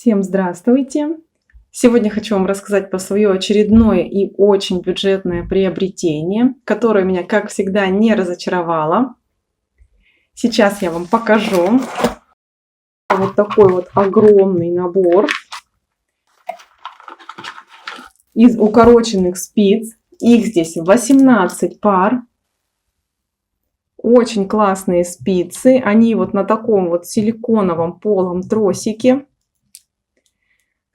Всем здравствуйте! Сегодня хочу вам рассказать про свое очередное и очень бюджетное приобретение, которое меня, как всегда, не разочаровало. Сейчас я вам покажу. Вот такой вот огромный набор из укороченных спиц. Их здесь 18 пар. Очень классные спицы. Они вот на таком вот силиконовом полом тросике.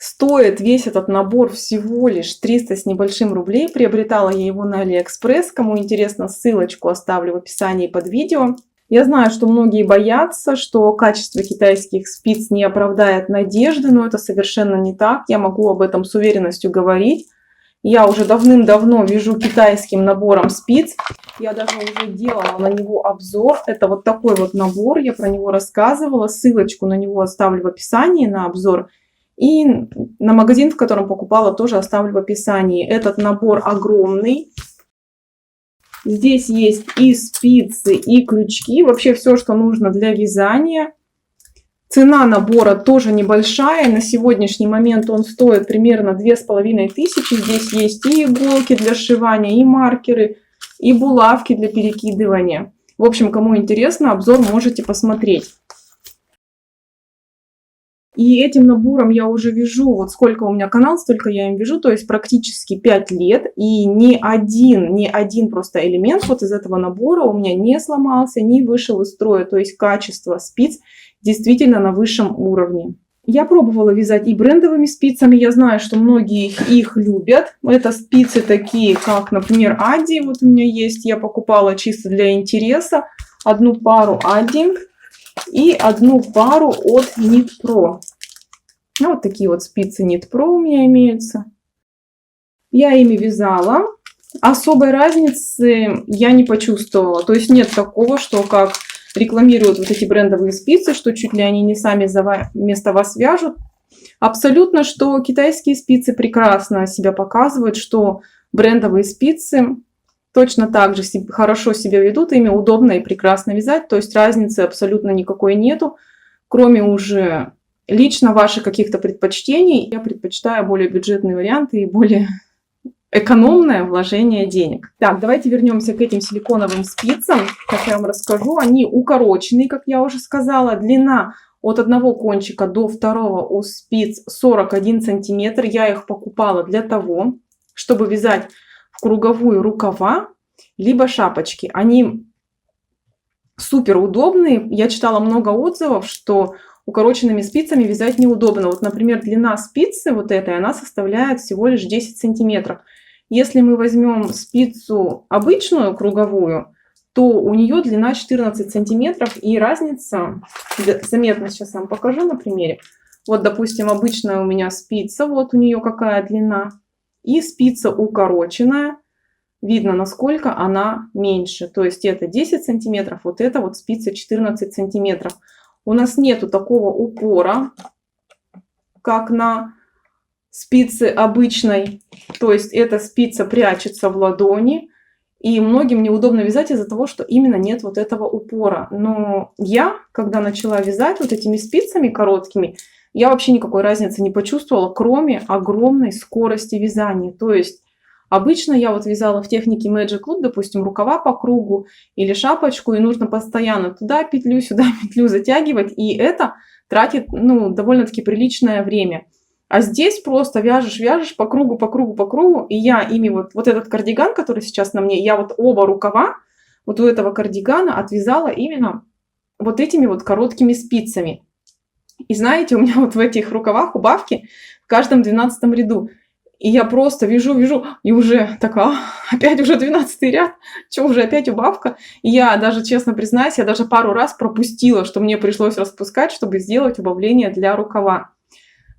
Стоит весь этот набор всего лишь 300 с небольшим рублей. Приобретала я его на Алиэкспресс. Кому интересно, ссылочку оставлю в описании под видео. Я знаю, что многие боятся, что качество китайских спиц не оправдает надежды, но это совершенно не так. Я могу об этом с уверенностью говорить. Я уже давным-давно вяжу китайским набором спиц. Я даже уже делала на него обзор. Это вот такой вот набор. Я про него рассказывала. Ссылочку на него оставлю в описании на обзор. И на магазин, в котором покупала, тоже оставлю в описании. Этот набор огромный. Здесь есть и спицы, и крючки. Вообще все, что нужно для вязания. Цена набора тоже небольшая. На сегодняшний момент он стоит примерно 2500. Здесь есть и иголки для сшивания, и маркеры, и булавки для перекидывания. В общем, кому интересно, обзор можете посмотреть. И этим набором я уже вяжу, вот сколько у меня канал, столько я им вяжу, то есть практически 5 лет. И ни один просто элемент вот из этого набора у меня не сломался, не вышел из строя. То есть качество спиц действительно на высшем уровне. Я пробовала вязать и брендовыми спицами, я знаю, что многие их любят. Это спицы такие, как, например, Ади, вот у меня есть, я покупала чисто для интереса. Одну пару Ади и одну пару от Knit Pro. Вот такие вот спицы Knit Pro у меня имеются. Я ими вязала. Особой разницы я не почувствовала. То есть нет такого, что как рекламируют вот эти брендовые спицы, что чуть ли они не сами вместо вас вяжут. Абсолютно, что китайские спицы прекрасно себя показывают, что брендовые спицы точно так же хорошо себя ведут, ими удобно и прекрасно вязать. То есть разницы абсолютно никакой нету, кроме уже лично ваших каких-то предпочтений. Я предпочитаю более бюджетные варианты и более экономное вложение денег. Так, давайте вернемся к этим силиконовым спицам. Как я вам расскажу, они укороченные, как я уже сказала. Длина от одного кончика до второго у спиц 41 сантиметр. Я их покупала для того, чтобы вязать в круговую рукава, либо шапочки. Они супер удобные. Я читала много отзывов, что укороченными спицами вязать неудобно. Вот, например, длина спицы вот этой, она составляет всего лишь 10 сантиметров. Если мы возьмем спицу обычную, круговую, то у нее длина 14 сантиметров. И разница заметно, сейчас я вам покажу на примере. Вот, допустим, обычная у меня спица, вот у нее какая длина. И спица укороченная. Видно, насколько она меньше. То есть это 10 сантиметров, вот это вот спица 14 сантиметров. У нас нету такого упора, как на спице обычной. То есть эта спица прячется в ладони. И многим неудобно вязать из-за того, что именно нет вот этого упора. Но я, когда начала вязать вот этими спицами короткими, я вообще никакой разницы не почувствовала, кроме огромной скорости вязания. То есть обычно я вот вязала в технике Magic Loop, допустим, рукава по кругу или шапочку, и нужно постоянно туда петлю, сюда петлю затягивать, и это тратит, ну, довольно-таки приличное время. А здесь просто вяжешь по кругу, и я ими вот этот кардиган, который сейчас на мне, я вот оба рукава вот у этого кардигана отвязала именно вот этими вот короткими спицами. И знаете, у меня вот в этих рукавах убавки в каждом 12 ряду. И я просто вяжу, и уже такая, опять уже 12 ряд, что уже опять убавка. И я даже, честно признаюсь, я даже пару раз пропустила, что мне пришлось распускать, чтобы сделать убавление для рукава.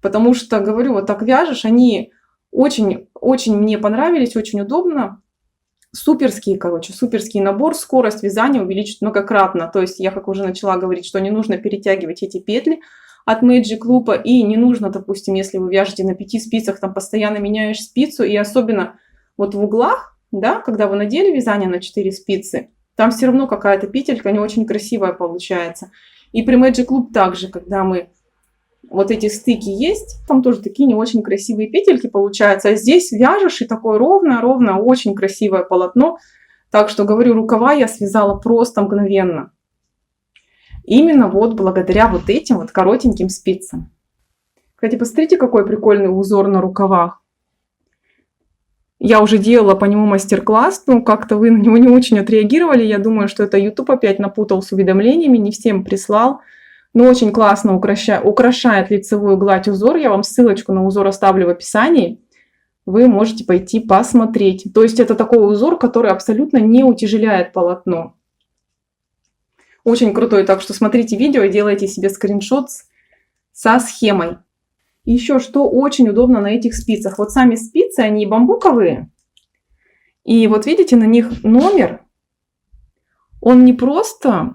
Потому что, говорю, вот так вяжешь, они очень мне понравились, очень удобно. Суперский, короче, суперский набор, скорость вязания увеличит многократно. То есть я, как уже начала говорить, что не нужно перетягивать эти петли от Magic Loop, и не нужно, допустим, если вы вяжете на 5 спицах, там постоянно меняешь спицу, и особенно вот в углах, да, когда вы надели вязание на 4 спицы, там все равно какая-то петелька не очень красивая получается. И при Magic Loop также, когда мы вот эти стыки есть. Там тоже такие не очень красивые петельки получаются. А здесь вяжешь, и такое ровное, очень красивое полотно. Так что, говорю, рукава я связала просто мгновенно. Именно вот благодаря вот этим вот коротеньким спицам. Кстати, посмотрите, какой прикольный узор на рукавах. Я уже делала по нему мастер-класс, но как-то вы на него не очень отреагировали. Я думаю, что это YouTube опять напутал с уведомлениями, не всем прислал. Но очень классно украшает лицевую гладь узор. Я вам ссылочку на узор оставлю в описании. Вы можете пойти посмотреть. То есть это такой узор, который абсолютно не утяжеляет полотно. Очень крутой, так что смотрите видео и делайте себе скриншот со схемой. Еще что очень удобно на этих спицах. Вот сами спицы, они бамбуковые. И вот видите, на них номер. Он не просто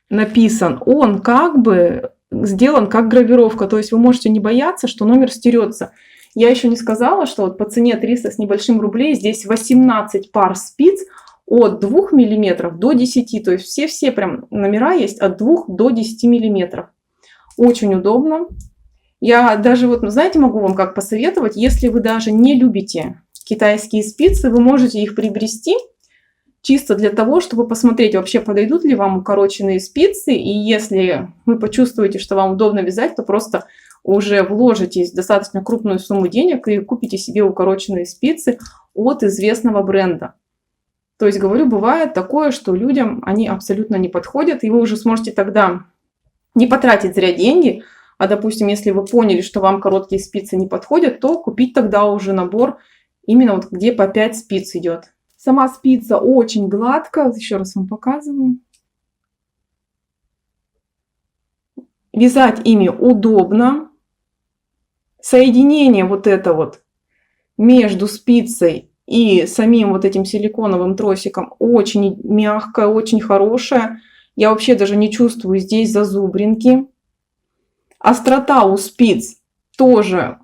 написан, он как бы сделан как гравировка. То есть вы можете не бояться, что номер стерется. Я еще не сказала, что вот по цене 300 с небольшим рублей здесь 18 пар спиц от 2 мм до 10. То есть все прям номера есть от 2 до 10 мм. Очень удобно. Я даже вот, знаете, могу вам как посоветовать, если вы даже не любите китайские спицы, вы можете их приобрести чисто для того, чтобы посмотреть, вообще подойдут ли вам укороченные спицы. И если вы почувствуете, что вам удобно вязать, то просто уже вложите достаточно крупную сумму денег и купите себе укороченные спицы от известного бренда. То есть, говорю, бывает такое, что людям они абсолютно не подходят, и вы уже сможете тогда не потратить зря деньги, а, допустим, если вы поняли, что вам короткие спицы не подходят, то купить тогда уже набор, именно вот где по 5 спиц идет. Сама спица очень гладкая, еще раз вам показываю. Вязать ими удобно. Соединение вот это вот между спицей и самим вот этим силиконовым тросиком очень мягкое, очень хорошее. Я вообще даже не чувствую здесь зазубринки. Острота у спиц тоже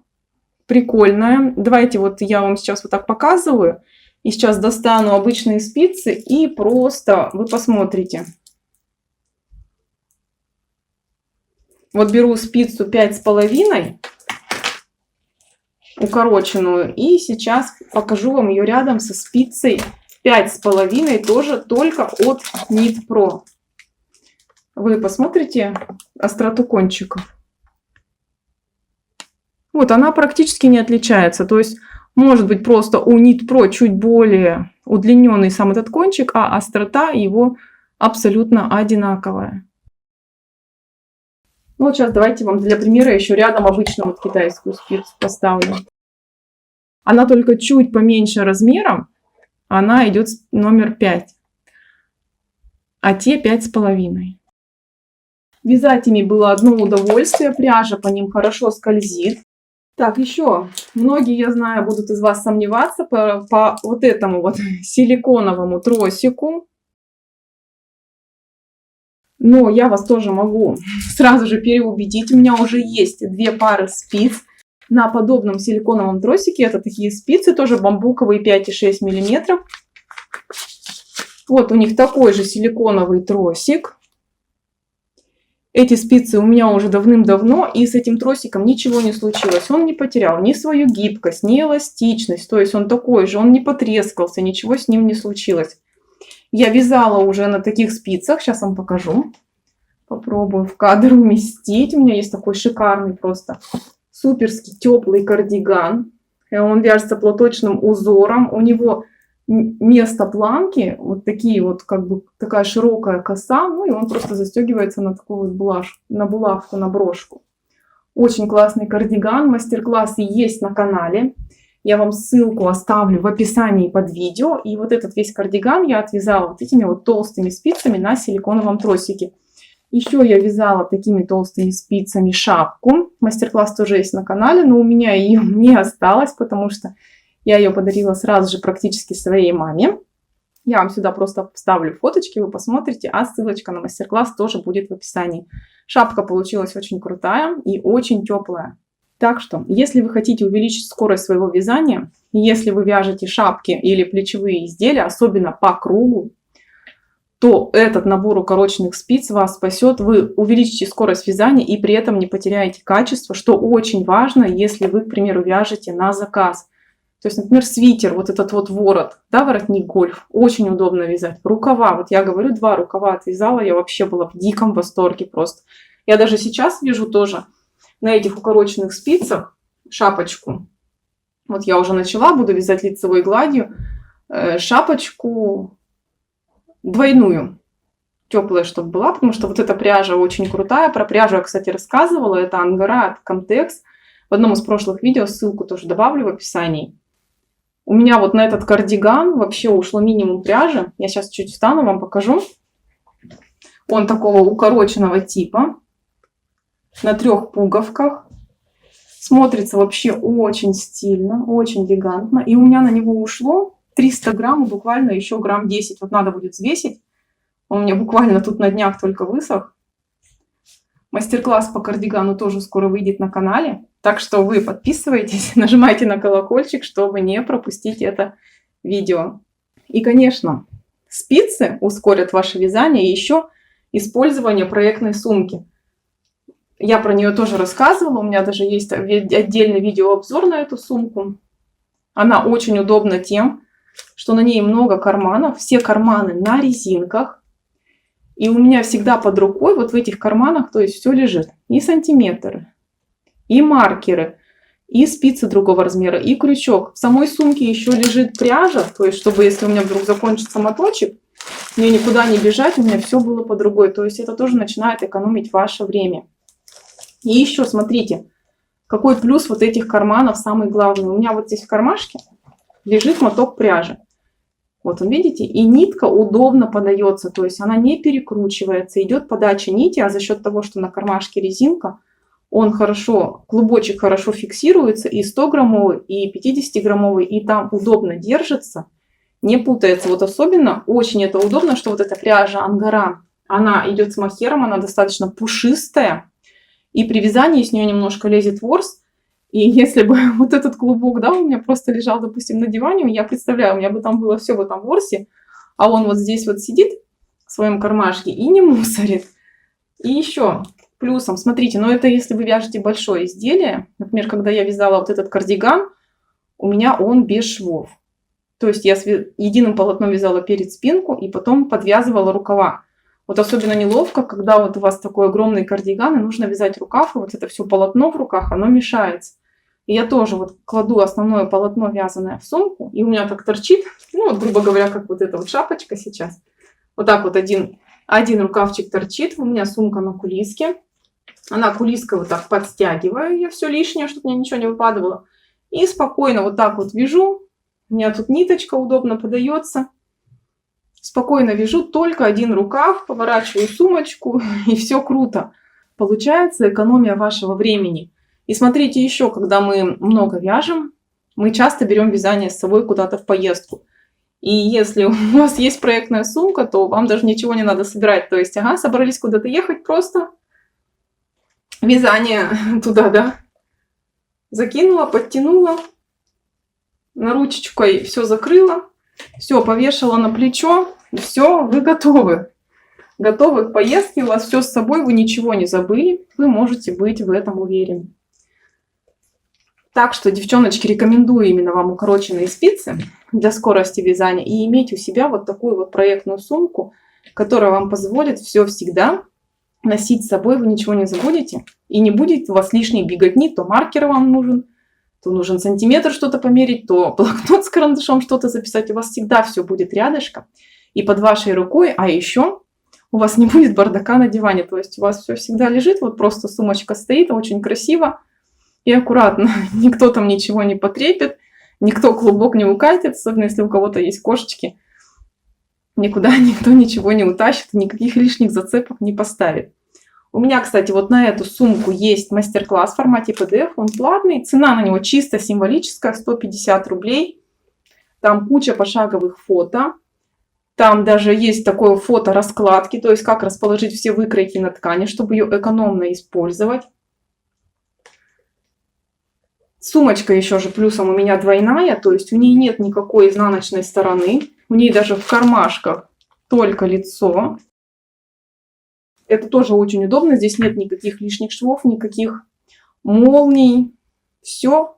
прикольная. Давайте вот я вам сейчас вот так показываю. И сейчас достану обычные спицы и просто вы посмотрите. Вот беру спицу 5,5 укороченную. И сейчас покажу вам ее рядом со спицей 5,5 тоже только от Knit Pro. Вы посмотрите остроту кончиков. Вот она практически не отличается. То есть может быть просто у Knit Pro чуть более удлиненный сам этот кончик, а острота его абсолютно одинаковая. Ну, вот сейчас давайте вам для примера еще рядом обычную вот китайскую спицу поставлю. Она только чуть поменьше размером. Она идет номер 5. А те 5,5. Вязать ими было одно удовольствие. Пряжа по ним хорошо скользит. Так, еще. Многие, я знаю, будут из вас сомневаться по вот этому вот силиконовому тросику. Но я вас тоже могу сразу же переубедить. У меня уже есть 2 пары спиц на подобном силиконовом тросике. Это такие спицы, тоже бамбуковые 5,6 мм. Вот у них такой же силиконовый тросик. Эти спицы у меня уже давным-давно, и с этим тросиком ничего не случилось. Он не потерял ни свою гибкость, ни эластичность. То есть он такой же, он не потрескался, ничего с ним не случилось. Я вязала уже на таких спицах. Сейчас вам покажу. Попробую в кадр уместить. У меня есть такой шикарный просто суперский теплый кардиган. Он вяжется платочным узором. У него место планки вот такие вот, как бы такая широкая коса. Ну и он просто застегивается на такую вот булавку, на брошку. Очень классный кардиган. Мастер-классы есть на канале. Я вам ссылку оставлю в описании под видео. И вот этот весь кардиган я отвязала вот этими вот толстыми спицами на силиконовом тросике. Еще я вязала такими толстыми спицами шапку. Мастер-класс тоже есть на канале, но у меня ее не осталось, потому что я ее подарила сразу же практически своей маме. Я вам сюда просто вставлю фоточки, вы посмотрите, а ссылочка на мастер-класс тоже будет в описании. Шапка получилась очень крутая и очень теплая. Так что, если вы хотите увеличить скорость своего вязания, если вы вяжете шапки или плечевые изделия, особенно по кругу, то этот набор укороченных спиц вас спасет. Вы увеличите скорость вязания и при этом не потеряете качество, что очень важно, если вы, к примеру, вяжете на заказ. То есть, например, свитер, вот этот вот ворот, да, воротник гольф, очень удобно вязать. Рукава, вот я говорю, 2 рукава отвязала, я вообще была в диком восторге просто. Я даже сейчас вяжу тоже на этих укороченных спицах шапочку. Вот я уже начала, буду вязать лицевой гладью шапочку двойную, теплая, чтобы была, потому что вот эта пряжа очень крутая. Про пряжу я, кстати, рассказывала, это ангара от Comtex. В одном из прошлых видео, ссылку тоже добавлю в описании. У меня вот на этот кардиган вообще ушло минимум пряжи. Я сейчас чуть встану, вам покажу. Он такого укороченного типа, на 3 пуговках. Смотрится вообще очень стильно, очень элегантно. И у меня на него ушло 300 грамм, буквально еще грамм 10. Вот надо будет взвесить. Он у меня буквально тут на днях только высох. Мастер-класс по кардигану тоже скоро выйдет на канале. Так что вы подписывайтесь, нажимайте на колокольчик, чтобы не пропустить это видео. И, конечно, спицы ускорят ваше вязание и еще использование проектной сумки. Я про нее тоже рассказывала, у меня даже есть отдельный видеообзор на эту сумку. Она очень удобна тем, что на ней много карманов, все карманы на резинках. И у меня всегда под рукой, вот в этих карманах, то есть все лежит. И сантиметры, и маркеры, и спицы другого размера, и крючок. В самой сумке еще лежит пряжа, то есть чтобы, если у меня вдруг закончится моточек, мне никуда не бежать, у меня все было под рукой. То есть это тоже начинает экономить ваше время. И еще смотрите, какой плюс вот этих карманов, самый главный. У меня вот здесь в кармашке лежит моток пряжи. Вот он, видите, и нитка удобно подается, то есть она не перекручивается, идет подача нити, а за счет того, что на кармашке резинка, он хорошо, клубочек хорошо фиксируется, и 100-граммовый, и 50-граммовый, и там удобно держится, не путается. Вот особенно очень это удобно, что вот эта пряжа ангара, она идет с мохером, она достаточно пушистая, и при вязании с нее немножко лезет ворс. И если бы вот этот клубок, да, у меня просто лежал, допустим, на диване, я представляю, у меня бы там было все в этом ворсе, а он вот здесь вот сидит в своем кармашке и не мусорит. И еще плюсом, смотрите, но это если вы вяжете большое изделие, например, когда я вязала вот этот кардиган, у меня он без швов. То есть я единым полотном вязала перед спинку и потом подвязывала рукава. Вот особенно неловко, когда вот у вас такой огромный кардиган, и нужно вязать рукав, и вот это все полотно в руках, оно мешается. И я тоже вот кладу основное полотно вязаное в сумку, и у меня так торчит, ну вот, грубо говоря, как вот эта вот шапочка сейчас. Вот так вот один рукавчик торчит, у меня сумка на кулиске. Она кулиской вот так подстягиваю, я все лишнее, чтобы мне ничего не выпадывало. И спокойно вот так вот вяжу. У меня тут ниточка удобно подается. Спокойно вяжу только один рукав, поворачиваю сумочку, и все круто. Получается экономия вашего времени. И смотрите еще, когда мы много вяжем, мы часто берем вязание с собой куда-то в поездку. И если у вас есть проектная сумка, то вам даже ничего не надо собирать. То есть, ага, собрались куда-то ехать, просто вязание туда, да. Закинула, подтянула, на ручечкой все закрыла. Все, повешала на плечо, и все, вы готовы. Готовы к поездке, у вас все с собой, вы ничего не забыли, вы можете быть в этом уверены. Так что, девчоночки, рекомендую именно вам укороченные спицы для скорости вязания и иметь у себя вот такую вот проектную сумку, которая вам позволит все всегда носить с собой, вы ничего не забудете, и не будет у вас лишней беготни, то маркер вам нужен, то нужен сантиметр что-то померить, то блокнот с карандашом что-то записать. У вас всегда все будет рядышком и под вашей рукой, а еще у вас не будет бардака на диване. То есть у вас все всегда лежит, вот просто сумочка стоит, очень красиво и аккуратно. Никто там ничего не потрепет, никто клубок не укатит, особенно если у кого-то есть кошечки. Никуда никто ничего не утащит, никаких лишних зацепок не поставит. У меня, кстати, вот на эту сумку есть мастер-класс в формате PDF, он платный, цена на него чисто символическая, 150 рублей. Там куча пошаговых фото, там даже есть такое фото раскладки, то есть как расположить все выкройки на ткани, чтобы ее экономно использовать. Сумочка еще же плюсом у меня двойная, то есть у нее нет никакой изнаночной стороны, у нее даже в кармашках только лицо. Это тоже очень удобно. Здесь нет никаких лишних швов, никаких молний. Все,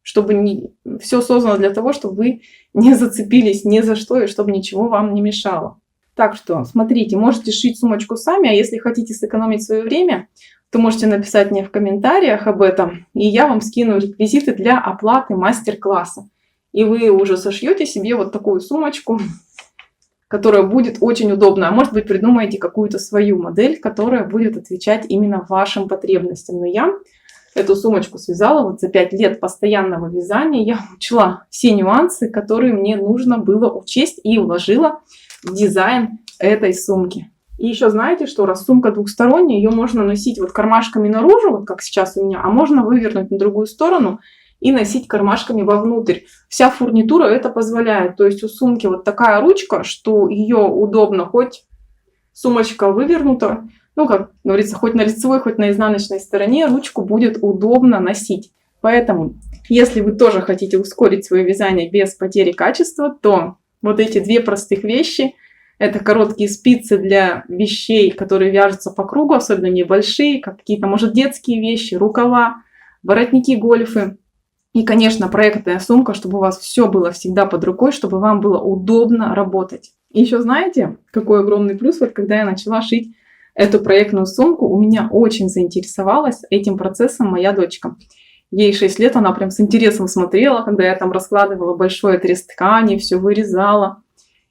все создано для того, чтобы вы не зацепились ни за что и чтобы ничего вам не мешало. Так что, смотрите, можете шить сумочку сами, а если хотите сэкономить свое время, то можете написать мне в комментариях об этом, и я вам скину реквизиты для оплаты мастер-класса. И вы уже сошьете себе вот такую сумочку, которая будет очень удобна. А может быть, придумаете какую-то свою модель, которая будет отвечать именно вашим потребностям. Но я эту сумочку связала вот за 5 лет постоянного вязания. Я учла все нюансы, которые мне нужно было учесть, и вложила в дизайн этой сумки. И еще знаете, что раз сумка двухсторонняя, ее можно носить вот кармашками наружу, вот как сейчас у меня, а можно вывернуть на другую сторону и носить кармашками вовнутрь. Вся фурнитура это позволяет. То есть у сумки вот такая ручка, что ее удобно, хоть сумочка вывернута, ну, как говорится, хоть на лицевой, хоть на изнаночной стороне, ручку будет удобно носить. Поэтому, если вы тоже хотите ускорить свое вязание без потери качества, то вот эти две простых вещи – это короткие спицы для вещей, которые вяжутся по кругу, особенно небольшие, как какие-то, может, детские вещи, рукава, воротники гольфы. И, конечно, проектная сумка, чтобы у вас все было всегда под рукой, чтобы вам было удобно работать. И еще знаете, какой огромный плюс, вот когда я начала шить эту проектную сумку, у меня очень заинтересовалась этим процессом моя дочка. Ей 6 лет, она прям с интересом смотрела, когда я там раскладывала большой отрез ткани, все вырезала.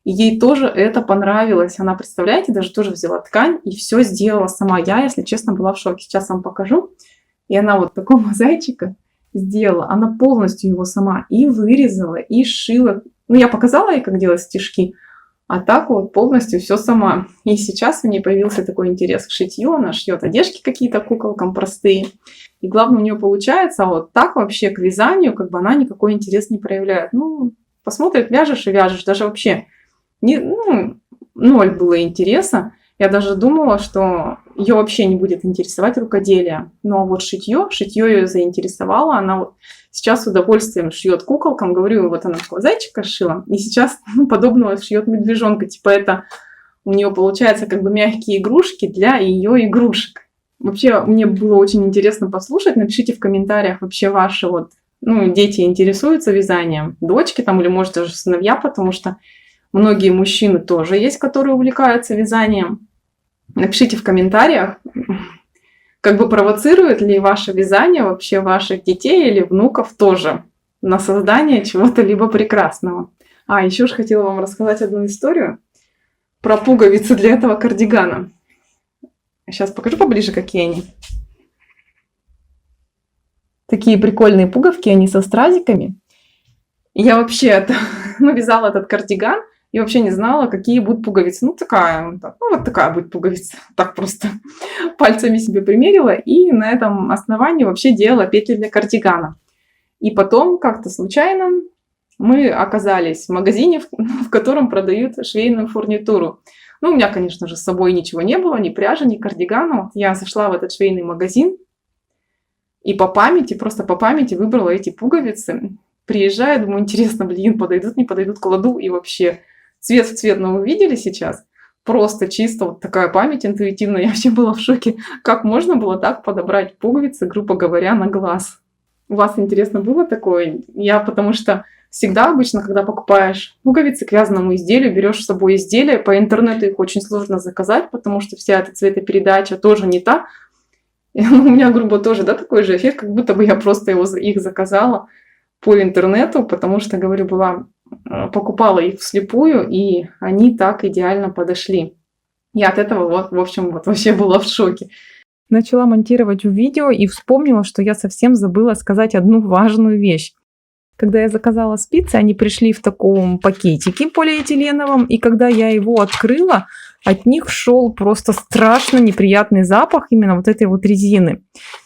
И ей тоже это понравилось. Она, представляете, даже тоже взяла ткань и все сделала сама. Я, если честно, была в шоке. Сейчас вам покажу. И она вот такого зайчика сделала. Она полностью его сама и вырезала, и сшила. Ну, я показала ей, как делать стежки. А так вот полностью все сама. И сейчас у нее появился такой интерес к шитью. Она шьет одежки какие-то куколкам простые. И главное, у нее получается, а вот так вообще к вязанию, как бы она никакой интерес не проявляет. Ну, посмотрит, вяжешь и вяжешь. Даже вообще ноль было интереса. Я даже думала, что ее вообще не будет интересовать рукоделие. Но вот шитье ее заинтересовало. Она вот сейчас с удовольствием шьет куколкам. Говорю, вот она такого зайчика шила. И сейчас подобного шьет медвежонка. Типа это у нее получается как бы мягкие игрушки для ее игрушек. Вообще мне было очень интересно послушать. Напишите в комментариях вообще ваши вот, дети интересуются вязанием. Дочки там или может даже сыновья, потому что многие мужчины тоже есть, которые увлекаются вязанием. Напишите в комментариях, как бы провоцирует ли ваше вязание вообще ваших детей или внуков тоже на создание чего-то либо прекрасного. А, еще же хотела вам рассказать одну историю про пуговицы для этого кардигана. Сейчас покажу поближе, какие они. Такие прикольные пуговки, они со стразиками. Я вообще вязала этот кардиган и вообще не знала, какие будут пуговицы. Вот такая будет пуговица. Так просто пальцами себе примерила и на этом основании вообще делала петли для кардигана. И потом как-то случайно мы оказались в магазине, в котором продают швейную фурнитуру. У меня, конечно же, с собой ничего не было, ни пряжи, ни кардигана. Я зашла в этот швейный магазин и просто по памяти выбрала эти пуговицы. Приезжаю, думаю, интересно, подойдут, не подойдут, кладу и вообще цвет в цвет, но вы видели сейчас? Просто чисто вот такая память интуитивная. Я вообще была в шоке, как можно было так подобрать пуговицы, грубо говоря, на глаз. У вас, интересно, было такое? Потому что всегда обычно, когда покупаешь пуговицы к вязаному изделию, берешь с собой изделие, по интернету их очень сложно заказать, потому что вся эта цветопередача тоже не та. И у меня, грубо, тоже такой же эффект, как будто бы я просто их заказала по интернету, потому что, говорю, покупала их вслепую, и они так идеально подошли. Я от этого вообще была в шоке. Начала монтировать видео и вспомнила, что я совсем забыла сказать одну важную вещь. Когда я заказала спицы, они пришли в таком пакетике полиэтиленовом, и когда я его открыла, от них шел просто страшно неприятный запах именно вот этой вот резины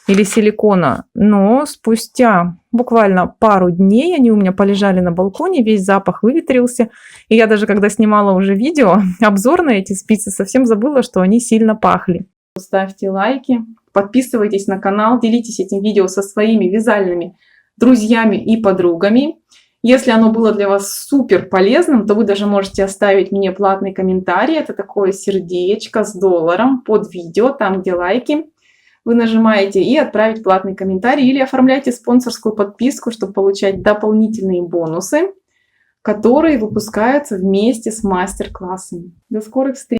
или силикона. Но спустя буквально пару дней они у меня полежали на балконе, весь запах выветрился. И я даже когда снимала уже видео, обзор на эти спицы, совсем забыла, что они сильно пахли. Ставьте лайки, подписывайтесь на канал, делитесь этим видео со своими вязальными друзьями и подругами. Если оно было для вас супер полезным, то вы даже можете оставить мне платный комментарий. Это такое сердечко с долларом под видео, там где лайки. Вы нажимаете и отправить платный комментарий или оформляйте спонсорскую подписку, чтобы получать дополнительные бонусы, которые выпускаются вместе с мастер-классами. До скорых встреч!